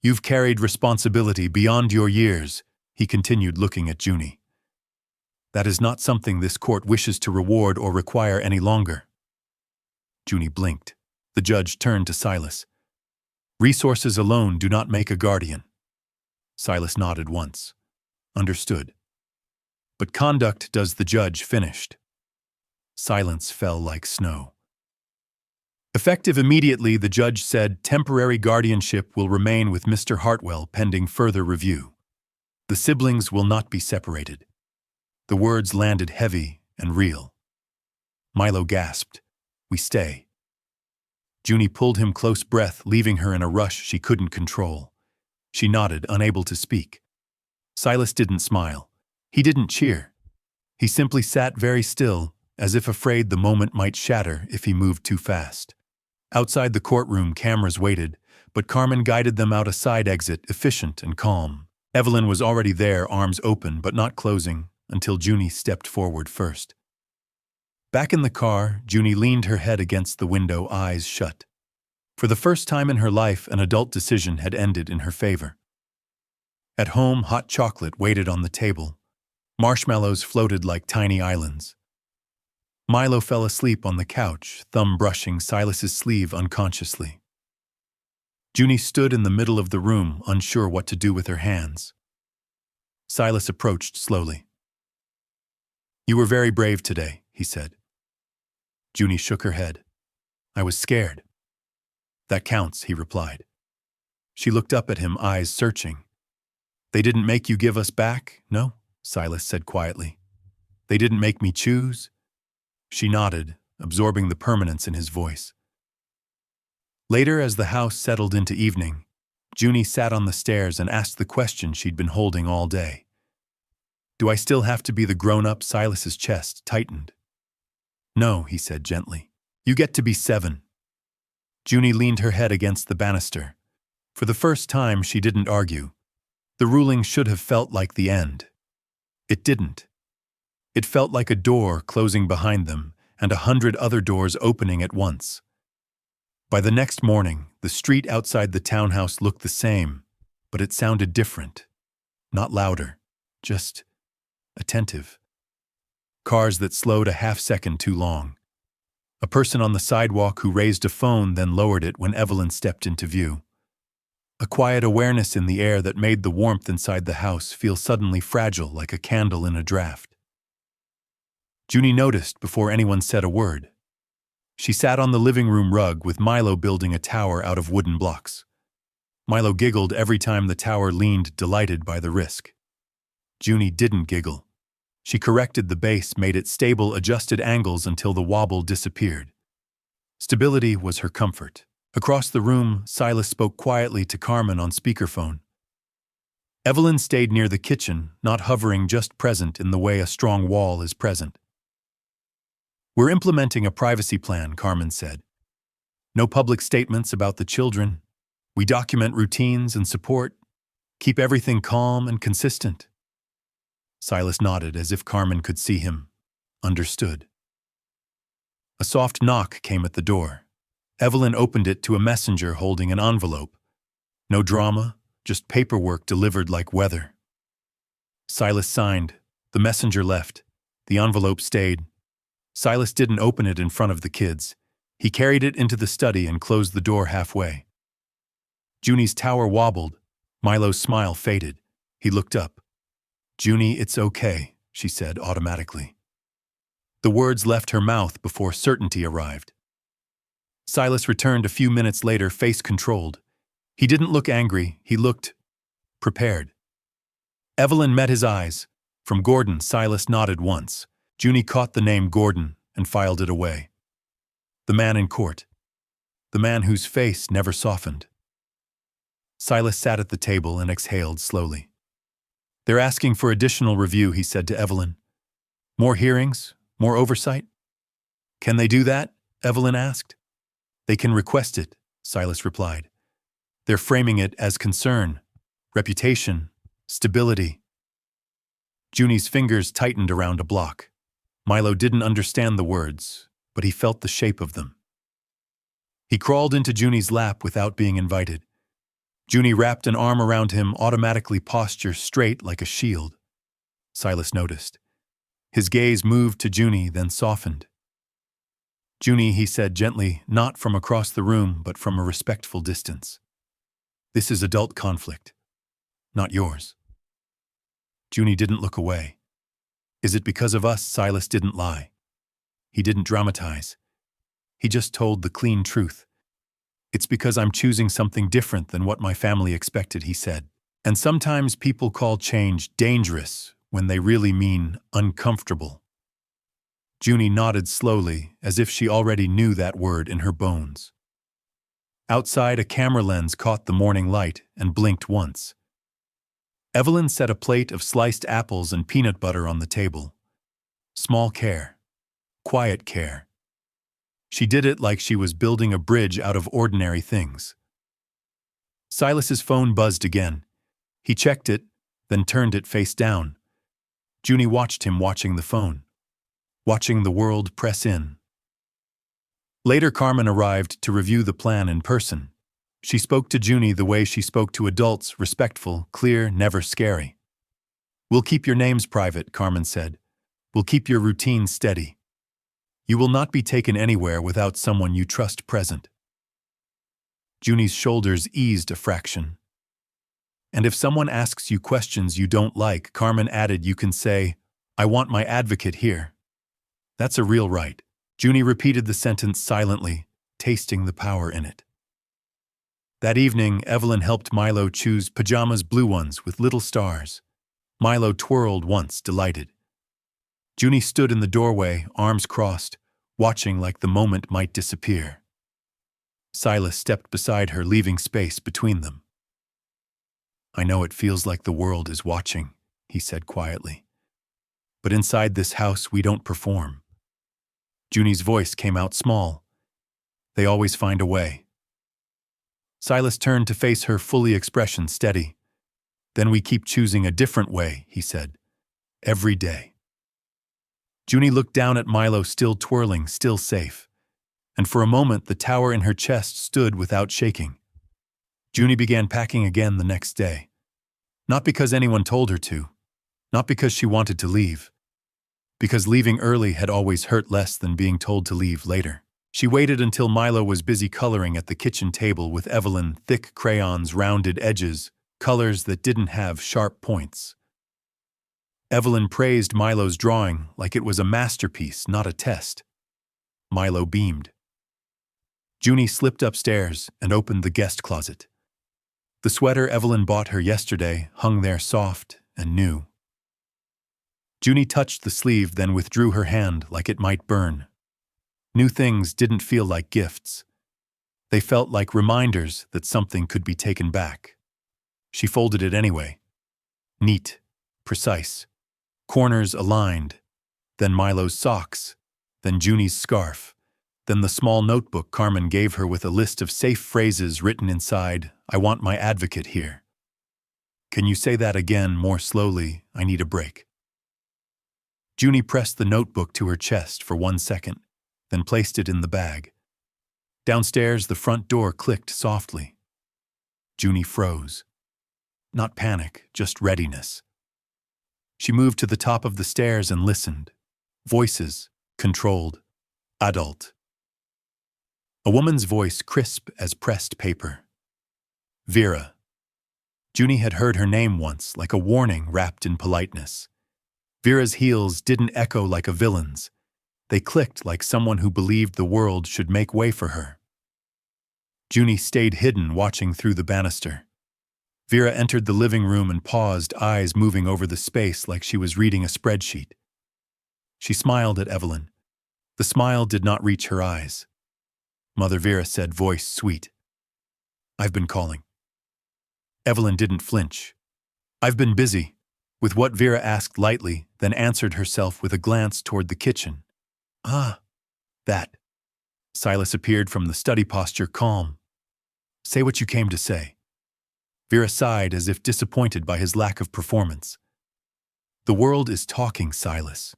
"You've carried responsibility beyond your years," he continued, looking at Junie. "That is not something this court wishes to reward or require any longer." Junie blinked. The judge turned to Silas. "Resources alone do not make a guardian." Silas nodded once. Understood. But conduct does the judge finished. Silence fell like snow. Effective immediately, the judge said temporary guardianship will remain with Mr. Hartwell pending further review. The siblings will not be separated. The words landed heavy and real. Milo gasped. We stay. Junie pulled him close breath, leaving her in a rush she couldn't control. She nodded, unable to speak. Silas didn't smile. He didn't cheer. He simply sat very still, as if afraid the moment might shatter if he moved too fast. Outside the courtroom, cameras waited, but Carmen guided them out a side exit, efficient and calm. Evelyn was already there, arms open but not closing, until Junie stepped forward first. Back in the car, Junie leaned her head against the window, eyes shut. For the first time in her life, an adult decision had ended in her favor. At home, hot chocolate waited on the table. Marshmallows floated like tiny islands. Milo fell asleep on the couch, thumb brushing Silas's sleeve unconsciously. Junie stood in the middle of the room, unsure what to do with her hands. Silas approached slowly. You were very brave today, he said. Junie shook her head. I was scared. That counts, he replied. She looked up at him, eyes searching. They didn't make you give us back, no? Silas said quietly. They didn't make me choose? She nodded, absorbing the permanence in his voice. Later, as the house settled into evening, Junie sat on the stairs and asked the question she'd been holding all day. Do I still have to be the grown-up? Silas's chest tightened. No, he said gently. You get to be 7. Junie leaned her head against the banister. For the first time, she didn't argue. The ruling should have felt like the end. It didn't. It felt like a door closing behind them and 100 other doors opening at once. By the next morning, the street outside the townhouse looked the same, but it sounded different. Not louder, just attentive. Cars that slowed a half-second too long. A person on the sidewalk who raised a phone, then lowered it when Evelyn stepped into view. A quiet awareness in the air that made the warmth inside the house feel suddenly fragile, like a candle in a draft. Junie noticed before anyone said a word. She sat on the living room rug with Milo building a tower out of wooden blocks. Milo giggled every time the tower leaned, delighted by the risk. Junie didn't giggle. She corrected the base, made it stable, adjusted angles until the wobble disappeared. Stability was her comfort. Across the room, Silas spoke quietly to Carmen on speakerphone. Evelyn stayed near the kitchen, not hovering, just present in the way a strong wall is present. We're implementing a privacy plan, Carmen said. No public statements about the children. We document routines and support. Keep everything calm and consistent. Silas nodded as if Carmen could see him. Understood. A soft knock came at the door. Evelyn opened it to a messenger holding an envelope. No drama, just paperwork delivered like weather. Silas signed. The messenger left. The envelope stayed. Silas didn't open it in front of the kids. He carried it into the study and closed the door halfway. Junie's tower wobbled. Milo's smile faded. He looked up. Junie, it's okay, she said automatically. The words left her mouth before certainty arrived. Silas returned a few minutes later, face controlled. He didn't look angry, he looked prepared. Evelyn met his eyes. From Gordon, Silas nodded once. Junie caught the name Gordon and filed it away. The man in court. The man whose face never softened. Silas sat at the table and exhaled slowly. They're asking for additional review, he said to Evelyn. More hearings? More oversight? Can they do that? Evelyn asked. They can request it, Silas replied. They're framing it as concern, reputation, stability. Junie's fingers tightened around a block. Milo didn't understand the words, but he felt the shape of them. He crawled into Junie's lap without being invited. Junie wrapped an arm around him, automatically posture straight like a shield. Silas noticed. His gaze moved to Junie, then softened. Junie, he said gently, not from across the room, but from a respectful distance. This is adult conflict, not yours. Junie didn't look away. Is it because of us Silas didn't lie? He didn't dramatize. He just told the clean truth. It's because I'm choosing something different than what my family expected, he said. And sometimes people call change dangerous when they really mean uncomfortable. Junie nodded slowly, as if she already knew that word in her bones. Outside, a camera lens caught the morning light and blinked once. Evelyn set a plate of sliced apples and peanut butter on the table. Small care. Quiet care. She did it like she was building a bridge out of ordinary things. Silas's phone buzzed again. He checked it, then turned it face down. Junie watched him watching the phone, watching the world press in. Later, Carmen arrived to review the plan in person. She spoke to Junie the way she spoke to adults, respectful, clear, never scary. "We'll keep your names private," Carmen said. "We'll keep your routine steady. You will not be taken anywhere without someone you trust present." Junie's shoulders eased a fraction. "And if someone asks you questions you don't like," Carmen added, "you can say, 'I want my advocate here.' That's a real right." Junie repeated the sentence silently, tasting the power in it. That evening, Evelyn helped Milo choose pajamas, blue ones with little stars. Milo twirled once, delighted. Junie stood in the doorway, arms crossed, watching like the moment might disappear. Silas stepped beside her, leaving space between them. "I know it feels like the world is watching," he said quietly. "But inside this house, we don't perform." Junie's voice came out small. "They always find a way." Silas turned to face her, fully expression steady. "Then we keep choosing a different way," he said. "Every day." Junie looked down at Milo, still twirling, still safe. And for a moment, the tower in her chest stood without shaking. Junie began packing again the next day. Not because anyone told her to. Not because she wanted to leave. Because leaving early had always hurt less than being told to leave later. She waited until Milo was busy coloring at the kitchen table with Evelyn, thick crayons, rounded edges, colors that didn't have sharp points. Evelyn praised Milo's drawing like it was a masterpiece, not a test. Milo beamed. Junie slipped upstairs and opened the guest closet. The sweater Evelyn bought her yesterday hung there soft and new. Junie touched the sleeve, then withdrew her hand like it might burn. New things didn't feel like gifts. They felt like reminders that something could be taken back. She folded it anyway. Neat, precise, corners aligned, then Milo's socks, then Junie's scarf, then the small notebook Carmen gave her with a list of safe phrases written inside. "I want my advocate here." "Can you say that again, more slowly? I need a break." Junie pressed the notebook to her chest for 1 second, then placed it in the bag. Downstairs, the front door clicked softly. Junie froze. Not panic, just readiness. She moved to the top of the stairs and listened. Voices, controlled, adult. A woman's voice, crisp as pressed paper. Vera. Junie had heard her name once, like a warning wrapped in politeness. Vera's heels didn't echo like a villain's. They clicked like someone who believed the world should make way for her. Junie stayed hidden, watching through the banister. Vera entered the living room and paused, eyes moving over the space like she was reading a spreadsheet. She smiled at Evelyn. The smile did not reach her eyes. Mother Vera said, voice sweet. "I've been calling." Evelyn didn't flinch. "I've been busy," with what Vera asked lightly, then answered herself with a glance toward the kitchen. "Ah, that." Silas appeared from the study posture, calm. "Say what you came to say." Vera sighed as if disappointed by his lack of performance. "The world is talking, Silas.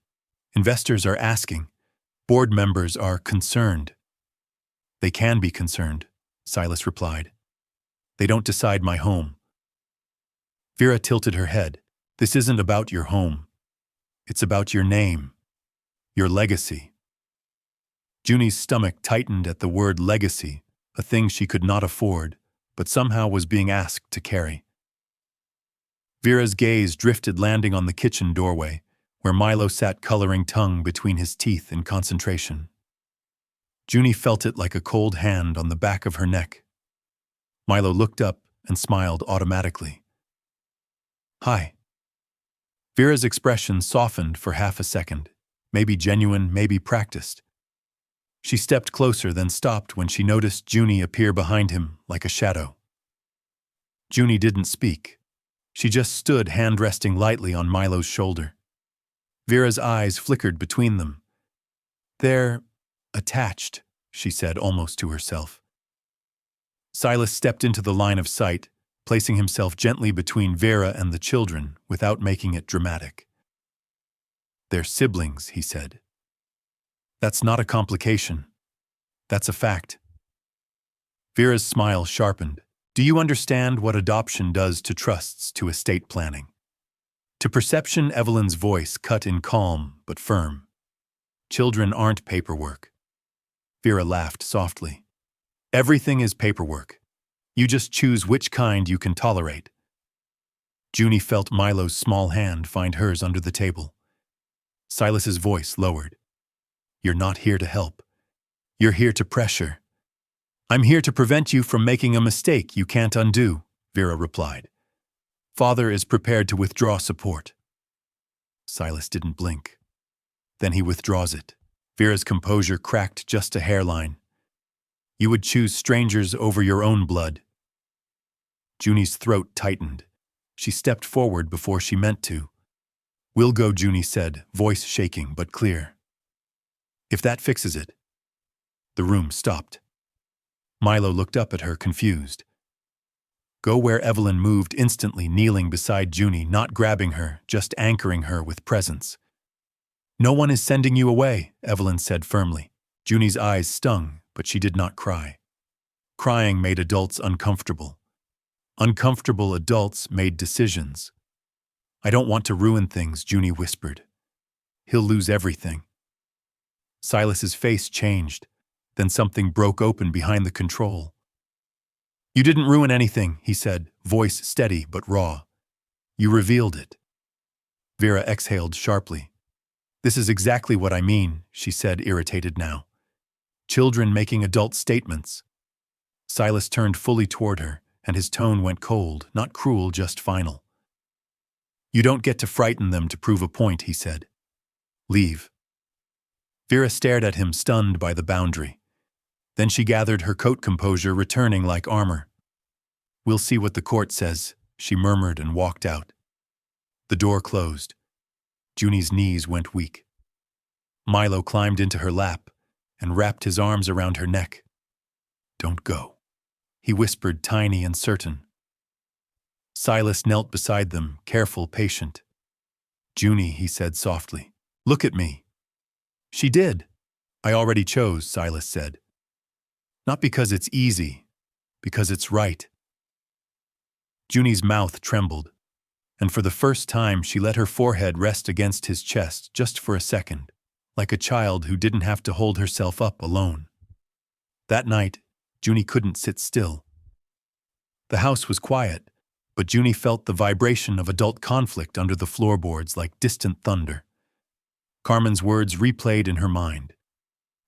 Investors are asking. Board members are concerned." "They can be concerned," Silas replied. "They don't decide my home." Vera tilted her head. "This isn't about your home. It's about your name, your legacy." Junie's stomach tightened at the word legacy, a thing she could not afford, but somehow was being asked to carry. Vera's gaze drifted, landing on the kitchen doorway, where Milo sat, coloring tongue between his teeth in concentration. Junie felt it like a cold hand on the back of her neck. Milo looked up and smiled automatically. "Hi." Vera's expression softened for half a second, maybe genuine, maybe practiced. She stepped closer, then stopped when she noticed Junie appear behind him like a shadow. Junie didn't speak. She just stood, hand resting lightly on Milo's shoulder. Vera's eyes flickered between them. "They're attached," she said almost to herself. Silas stepped into the line of sight, placing himself gently between Vera and the children without making it dramatic. "They're siblings," he said. "That's not a complication. That's a fact." Vera's smile sharpened. "Do you understand what adoption does to trusts, to estate planning? To perception?" Evelyn's voice cut in, calm but firm. "Children aren't paperwork." Vera laughed softly. "Everything is paperwork. You just choose which kind you can tolerate." Junie felt Milo's small hand find hers under the table. Silas's voice lowered. "You're not here to help. You're here to pressure." "I'm here to prevent you from making a mistake you can't undo," Vera replied. "Father is prepared to withdraw support." Silas didn't blink. "Then he withdraws it." Vera's composure cracked just a hairline. "You would choose strangers over your own blood." Junie's throat tightened. She stepped forward before she meant to. "We'll go," Junie said, voice shaking but clear. "If that fixes it." The room stopped. Milo looked up at her, confused. "Go where?" Evelyn moved instantly, kneeling beside Junie, not grabbing her, just anchoring her with presence. "No one is sending you away," Evelyn said firmly. Junie's eyes stung, but she did not cry. Crying made adults uncomfortable. Uncomfortable adults made decisions. "I don't want to ruin things," Junie whispered. "He'll lose everything." Silas's face changed. Then something broke open behind the control. "You didn't ruin anything," he said, voice steady but raw. "You revealed it." Vera exhaled sharply. "This is exactly what I mean," she said, irritated now. "Children making adult statements." Silas turned fully toward her, and his tone went cold, not cruel, just final. "You don't get to frighten them to prove a point," he said. "Leave." Vera stared at him, stunned by the boundary. Then she gathered her coat, composure returning like armor. "We'll see what the court says," she murmured and walked out. The door closed. Junie's knees went weak. Milo climbed into her lap and wrapped his arms around her neck. "Don't go," he whispered, tiny and certain. Silas knelt beside them, careful, patient. "Junie," he said softly, "look at me." She did. "I already chose," Silas said. "Not because it's easy, because it's right." Junie's mouth trembled, and for the first time she let her forehead rest against his chest just for a second, like a child who didn't have to hold herself up alone. That night, Junie couldn't sit still. The house was quiet, but Junie felt the vibration of adult conflict under the floorboards like distant thunder. Carmen's words replayed in her mind.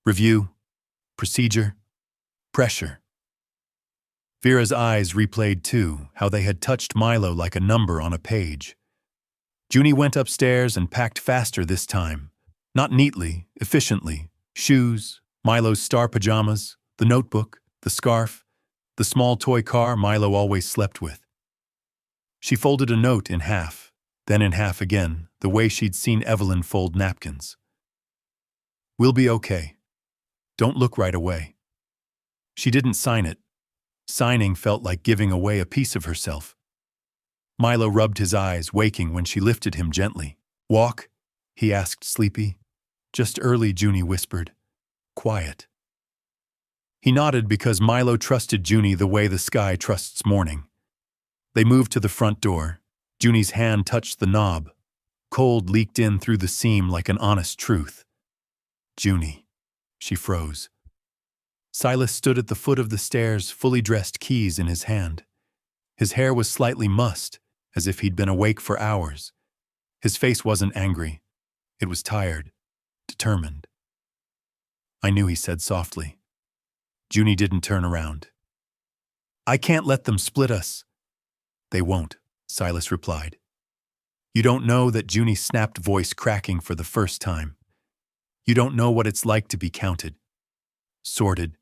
Review, procedure, pressure. Vera's eyes replayed too, how they had touched Milo like a number on a page. Junie went upstairs and packed faster this time. Not neatly, efficiently. Shoes, Milo's star pajamas, the notebook, the scarf, the small toy car Milo always slept with. She folded a note in half, then in half again, the way she'd seen Evelyn fold napkins. "We'll be okay. Don't look right away." She didn't sign it. Signing felt like giving away a piece of herself. Milo rubbed his eyes, waking when she lifted him gently. "Walk?" he asked, sleepy. "Just early," Junie whispered. "Quiet." He nodded because Milo trusted Junie the way the sky trusts morning. They moved to the front door. Junie's hand touched the knob. Cold leaked in through the seam like an honest truth. "Junie." She froze. Silas stood at the foot of the stairs, fully dressed, keys in his hand. His hair was slightly mussed, as if he'd been awake for hours. His face wasn't angry. It was tired, determined. "I knew," he said softly. Junie didn't turn around. "I can't let them split us." "They won't," Silas replied. "You don't know," that Junie's snapped voice cracking for the first time. "You don't know what it's like to be counted, sorted,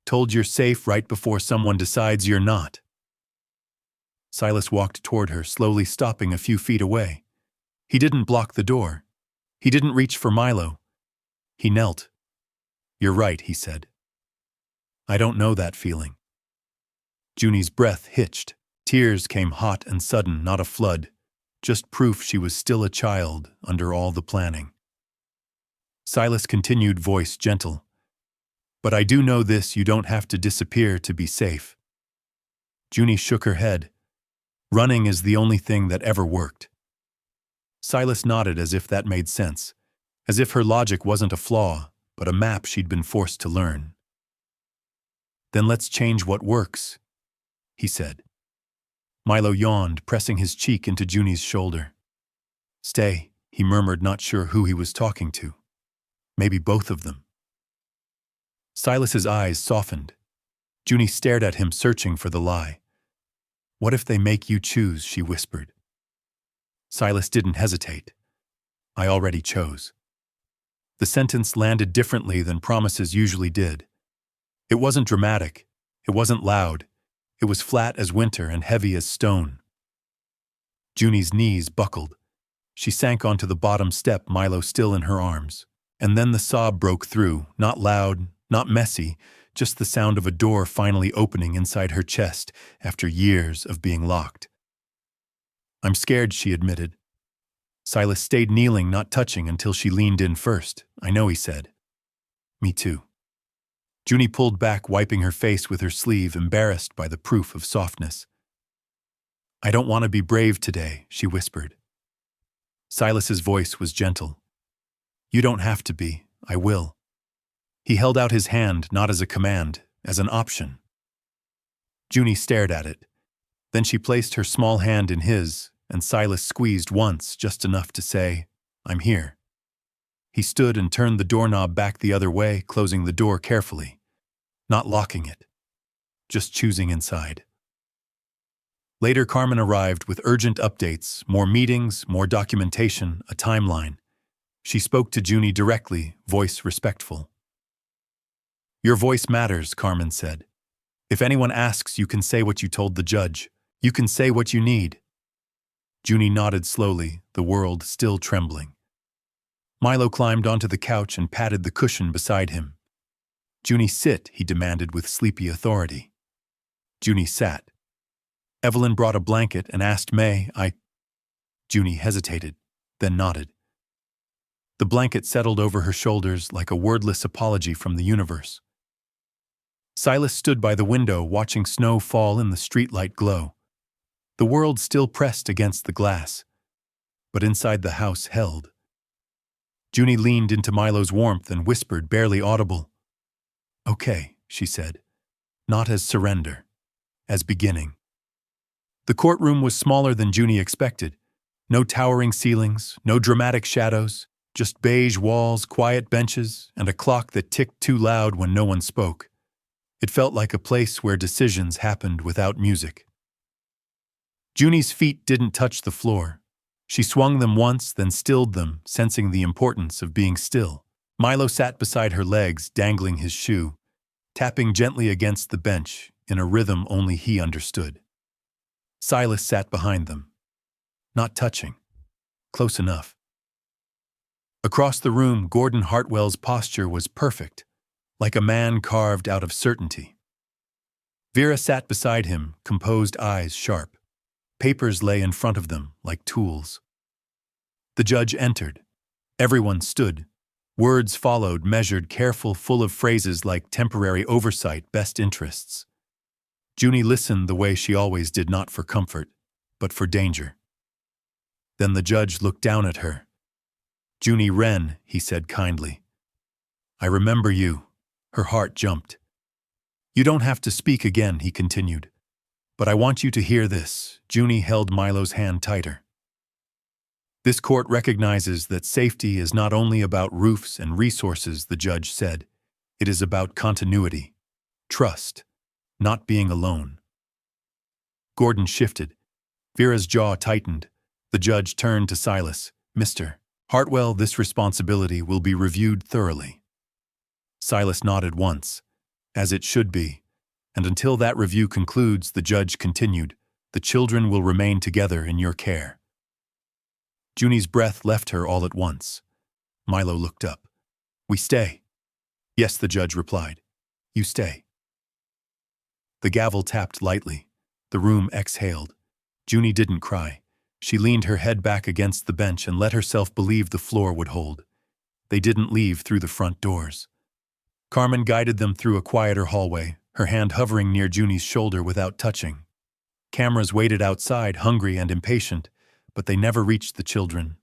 told you're safe right before someone decides you're not." Silas walked toward her, slowly stopping a few feet away. He didn't block the door. He didn't reach for Milo. He knelt. "You're right," he said. "I don't know that feeling." Junie's breath hitched. Tears came hot and sudden, not a flood, just proof she was still a child under all the planning. Silas continued, voice gentle. "But I do know this, you don't have to disappear to be safe." Junie shook her head. "Running is the only thing that ever worked." Silas nodded as if that made sense, as if her logic wasn't a flaw, but a map she'd been forced to learn. "Then let's change what works," he said. Milo yawned, pressing his cheek into Junie's shoulder. "Stay," he murmured, not sure who he was talking to. Maybe both of them. Silas's eyes softened. Junie stared at him, searching for the lie. "What if they make you choose?" she whispered. Silas didn't hesitate. "I already chose." The sentence landed differently than promises usually did. It wasn't dramatic. It wasn't loud. It was flat as winter and heavy as stone. Junie's knees buckled. She sank onto the bottom step, Milo still in her arms. And then the sob broke through, not loud, not messy, just the sound of a door finally opening inside her chest after years of being locked. "I'm scared," she admitted. Silas stayed kneeling, not touching, until she leaned in first. "I know," he said. "Me too." Junie pulled back, wiping her face with her sleeve, embarrassed by the proof of softness. "I don't want to be brave today," she whispered. Silas's voice was gentle. "You don't have to be. I will." He held out his hand, not as a command, as an option. Junie stared at it. Then she placed her small hand in his, and Silas squeezed once, just enough to say, "I'm here." He stood and turned the doorknob back the other way, closing the door carefully, not locking it, just choosing inside. Later, Carmen arrived with urgent updates, more meetings, more documentation, a timeline. She spoke to Junie directly, voice respectful. "Your voice matters," Carmen said. "If anyone asks, you can say what you told the judge. You can say what you need." Junie nodded slowly, the world still trembling. Milo climbed onto the couch and patted the cushion beside him. "Junie, sit," he demanded with sleepy authority. Junie sat. Evelyn brought a blanket and asked, "May I?" Junie hesitated, then nodded. The blanket settled over her shoulders like a wordless apology from the universe. Silas stood by the window, watching snow fall in the streetlight glow. The world still pressed against the glass, but inside the house held. Junie leaned into Milo's warmth and whispered, barely audible. "Okay," she said, not as surrender, as beginning. The courtroom was smaller than Junie expected. No towering ceilings, no dramatic shadows, just beige walls, quiet benches, and a clock that ticked too loud when no one spoke. It felt like a place where decisions happened without music. Junie's feet didn't touch the floor. She swung them once, then stilled them, sensing the importance of being still. Milo sat beside her legs, dangling his shoe, tapping gently against the bench in a rhythm only he understood. Silas sat behind them, not touching, close enough. Across the room, Gordon Hartwell's posture was perfect, like a man carved out of certainty. Vera sat beside him, composed, eyes sharp. Papers lay in front of them, like tools. The judge entered. Everyone stood. Words followed, measured, careful, full of phrases like temporary oversight, best interests. Junie listened the way she always did, not for comfort, but for danger. Then the judge looked down at her. "Junie Wren," he said kindly. "I remember you." Her heart jumped. "You don't have to speak again," he continued. But I want you to hear this. Junie held Milo's hand tighter. This court recognizes that safety is not only about roofs and resources, the judge said. It is about continuity, trust, not being alone. Gordon shifted. Vera's jaw tightened. The judge turned to Silas. Mr. Hartwell, this responsibility will be reviewed thoroughly. Silas nodded once, as it should be, and until that review concludes, the judge continued, the children will remain together in your care. Junie's breath left her all at once. Milo looked up. We stay. Yes, the judge replied. You stay. The gavel tapped lightly. The room exhaled. Junie didn't cry. She leaned her head back against the bench and let herself believe the floor would hold. They didn't leave through the front doors. Carmen guided them through a quieter hallway, her hand hovering near Junie's shoulder without touching. Cameras waited outside, hungry and impatient, but they never reached the children.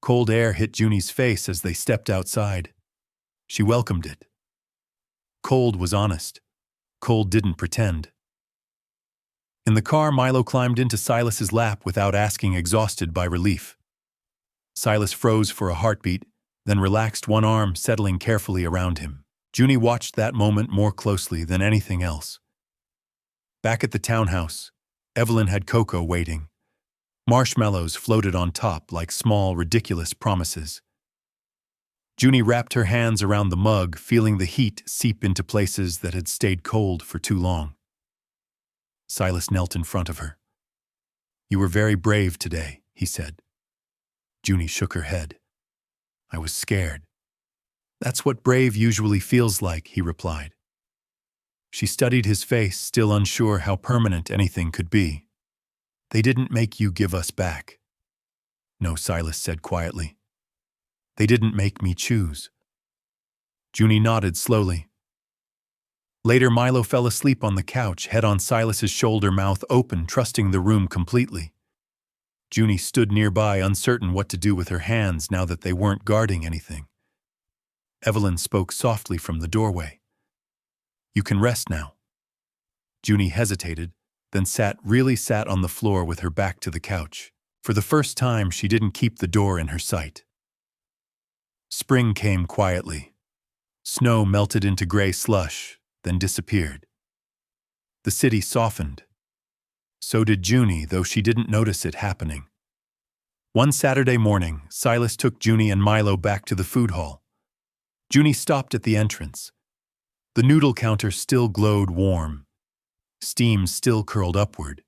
Cold air hit Junie's face as they stepped outside. She welcomed it. Cold was honest. Cold didn't pretend. In the car, Milo climbed into Silas's lap without asking, exhausted by relief. Silas froze for a heartbeat, then relaxed one arm, settling carefully around him. Junie watched that moment more closely than anything else. Back at the townhouse, Evelyn had cocoa waiting. Marshmallows floated on top like small, ridiculous promises. Junie wrapped her hands around the mug, feeling the heat seep into places that had stayed cold for too long. Silas knelt in front of her. You were very brave today, he said. Junie shook her head. I was scared. That's what brave usually feels like, he replied. She studied his face, still unsure how permanent anything could be. They didn't make you give us back. No, Silas said quietly. They didn't make me choose. Junie nodded slowly. Later, Milo fell asleep on the couch, head on Silas's shoulder, mouth open, trusting the room completely. Junie stood nearby, uncertain what to do with her hands now that they weren't guarding anything. Evelyn spoke softly from the doorway. You can rest now. Junie hesitated, then sat on the floor with her back to the couch. For the first time, she didn't keep the door in her sight. Spring came quietly. Snow melted into gray slush, then disappeared. The city softened. So did Junie, though she didn't notice it happening. One Saturday morning, Silas took Junie and Milo back to the food hall. Junie stopped at the entrance. The noodle counter still glowed warm. Steam still curled upward.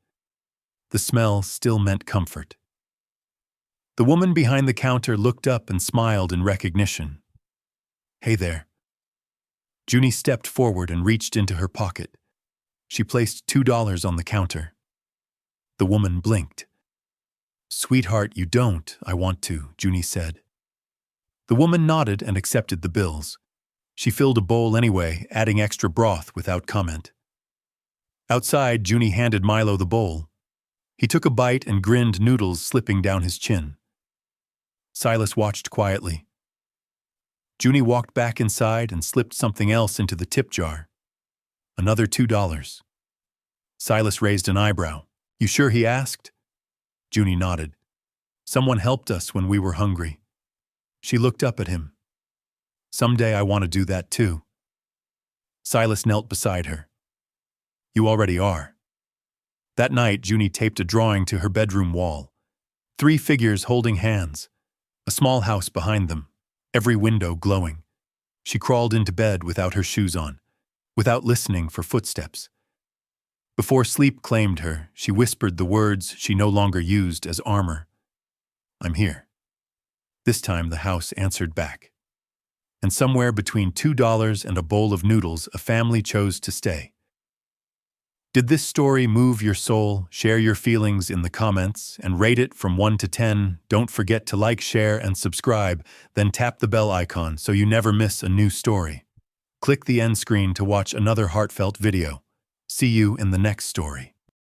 The smell still meant comfort. The woman behind the counter looked up and smiled in recognition. Hey there. Junie stepped forward and reached into her pocket. She placed $2 on the counter. The woman blinked. Sweetheart, you don't. I want to, Junie said. The woman nodded and accepted the bills. She filled a bowl anyway, adding extra broth without comment. Outside, Junie handed Milo the bowl. He took a bite and grinned, noodles slipping down his chin. Silas watched quietly. Junie walked back inside and slipped something else into the tip jar. Another $2. Silas raised an eyebrow. You sure, he asked? Junie nodded. Someone helped us when we were hungry. She looked up at him. Someday I want to do that too. Silas knelt beside her. You already are. That night, Junie taped a drawing to her bedroom wall. 3 figures holding hands. A small house behind them. Every window glowing. She crawled into bed without her shoes on, without listening for footsteps. Before sleep claimed her, she whispered the words she no longer used as armor. I'm here. This time the house answered back. And somewhere between $2 and a bowl of noodles, a family chose to stay. Did this story move your soul? Share your feelings in the comments and rate it from 1 to 10. Don't forget to like, share, and subscribe, then tap the bell icon so you never miss a new story. Click the end screen to watch another heartfelt video. See you in the next story.